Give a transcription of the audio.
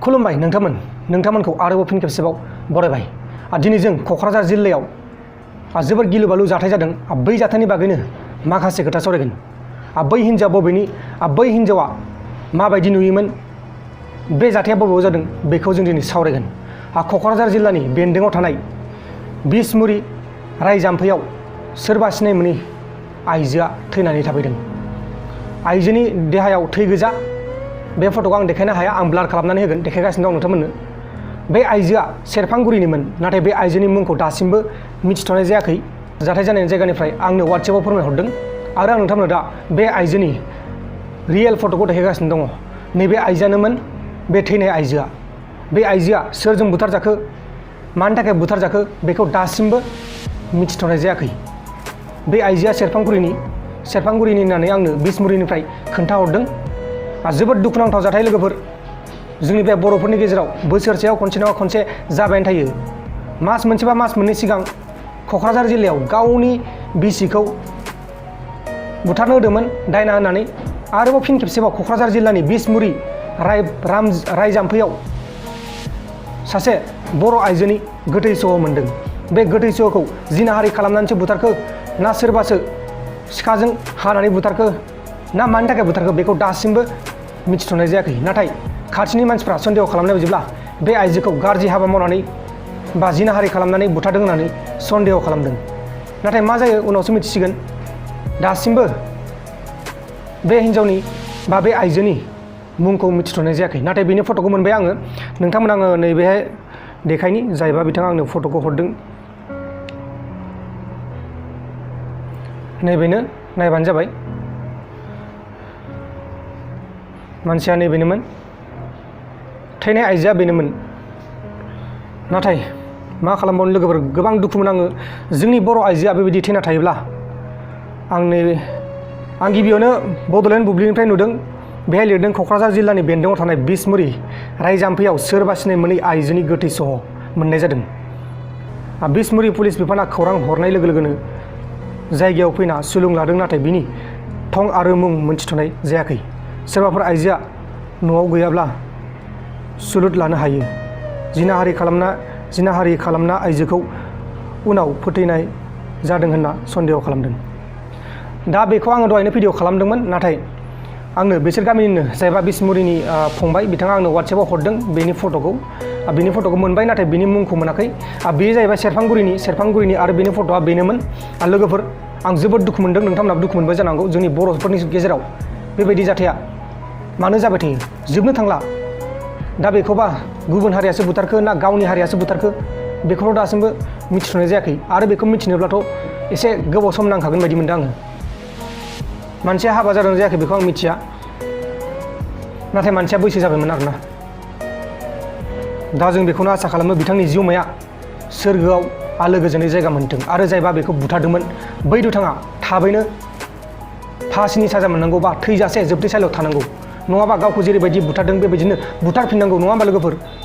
खुलुमबाय नोंथांमोनखौ आरोबाव फिन खेबसेबाव बरायबाय। दिनै जों क'क्राझार जिल्लायाव जोबोर गिलु बालु जाथाय जादों। बै जाथायनि बागैनो माखासे खोथा सावरायगोन। बै हिन्जावा बबेनि, बै हिन्जावा माबायदि नुयोमोन, बे जाथाया बबेयाव जादों बेखौ जों दिनै सावरायगोन। क'क्राझार जिल्लानि बेन्दोङाव थानाय बिसमुरि राय जाम्फैयाव सोरबा सिनाय मोनै आइजोआ थैनानै थाबैदों। आइजोनि देहायाव थै गोजा। बे फट'खौ आं देखायनो हाया, आं ब्लार खालामनानै होगोन, देखायगासिनो दं नोंथांमोननो। बे आइजोआ सेरफांगुरिनिमोन, नाथाय बे आइजोनि मुंखौ दासिमबो मिथिथ'नाय जायाखै। जाथाय जानायनि जायगानिफ्राय आंनो वाट्सएपआव फोरमायहरदों आरो आं नोंथांमोननो दा बे आइजोनि रियेल फट'खौ देखायगासिनो दङ। नैबे आइजोआनोमोन बे थैनाय आइजोआ। बे आइजोआ सोरजों बुथारजाखो, मानि थाखाय बुथारजाखो बेखौ दासिमबो मिथिथ'नाय जायाखै। बे आइजोआ सेरफांगुरिनि होननानै आंनो बिसमुरिनिफ्राय खोन्थाहरदों। जोबोद दुखुनांथाव जाथाय लोगोफोर। जोंनि बे बर'फोरनि गेजेराव बोसोरसेयाव खनसे नङा खनसे जाबायानो थायो। मास मोनसे बा मास मोननै सिगां क'क्राझार जिल्लायाव गावनि बिसिखौ बुथारनो होदोंमोन दायना होननानै। आरोबाव फिन खेबसेबाव क'क्राझार जिल्लानि बिसमुरि राय जाम्फैयाव सासे बर' आइजोनि गोथै सह मोन्दों। बे गोथै सहखौ जिनाहारि खालामनानैसो बुथारखो, ना सोरबासो सिखाजों हानानै बुथारखो, ना मानि थाखाय बुथारखो बेखौ दासिमबो मिथिथ'नाय जायाखै। नाथाय खाथिनि मानसिफ्रा सन्देह खालामनाय बायदिब्ला बे आइजोखौ गाज्रि हाबा मावनानै बा जिनाहारि खालामनानै बुथारदों होननानै सन्देह खालामदों। नाथाय मा जायो उनावसो मिथिसिगोन। दासिमबो बे हिन्जावनि बा बे आइजोनि मुंखौ मिथिथ'नाय जायाखै। नाथाय बेनि फट'खौ मोनबाय आङो। नोंथांमोन आङो नैबेहाय देखायनि, जायबा बिथाङा आंनो फट'खौ हरदों। नैबेनो, नायबानो जाबाय। मानसिया नैबेनोमोन, थैनाय आइजोआ बेनोमोन। नाथाय मा खालामबावनो लोगोफोर, गोबां दुखुमोन आङो। जोंनि बर' आइजोआ बेबायदि थैना थायोब्ला आं गिबियावनो बड'लेण्ड बुब्लिनिफ्राय नुदों। बेहाय लिरदों क'क्राझार जिल्लानि बेन्दोङाव थानाय बिसमुरि राय जाम्फैयाव सोरबा सिनाय मोनै आइजोनि गोथै सह मोननाय जादों। बिसमुरि पुलिस बिफाना खौरां हरनाय लोगो लोगोनो जायगायाव फैना सुलुं लादों, नाथाय बिनि थं आरो मुं मोनथिथ'नाय जायाखै। सोरबाफोर आइजोआ न'आव गैयाब्ला सुलुट लानो हायो। जिनाहारि खालामना आइजोखौ उनाव फोथैनाय जादों होनना सन्देह खालामदों। दा बेखौ आङो दहायनो भिडिअ खालामदोंमोन, नाथाय आंनो बिसोर गामिनिनो जायबा बिसमुरिनि फंबाय, बिथाङा आंनो वाट्सएपआव हरदों बेनि फट'खौ मोनबाय, नाथाय बिनि मुंखौ मोनाखै। बेयो जाहैबाय सेरफांगुरिनि आरो बेनि फट'आ बेनोमोन। लोगोफोर, आं जोबोद दुखु मोनदों, नोंथांमोनाबो दुखु मोनबाय जानांगौ। जोंनि बर'फोरनि गेजेराव बेबायदि जाथाया मानो जाबाय थायो, जोबनो थांला। दा बेखौबा गुबुन हारियासो बुथारखो ना गावनि हारियासो बुथारखो बेखौथ' दासिमबो मिथिथ'नाय जायाखै। आरो बेखौ मिथिनोब्लाथ' एसे गोबाव सम नांखागोन बायदि मोनदों आङो। मानसिया हाबा जादों जायाखै बेखौ आं मिथिया, नाथाय मानसिया बैसो जाबायमोन आरोना। दा जों बेखौनो आसा खालामो बिथांनि जिउमाया सोरगोआव आलो गोजोनै जायगा मोनथों। आरो जायबा बेखौ बुथारदोंमोन बै दुथाङा थाबैनो फासिनि साजा मोननांगौ बा थैजासे जोबथेसालियाव थानांगौ। नङाबा गावखौ जेरैबायदि बुथारदों बेबायदिनो बुथारफिननांगौ, नङा होमबा लोगोफोर?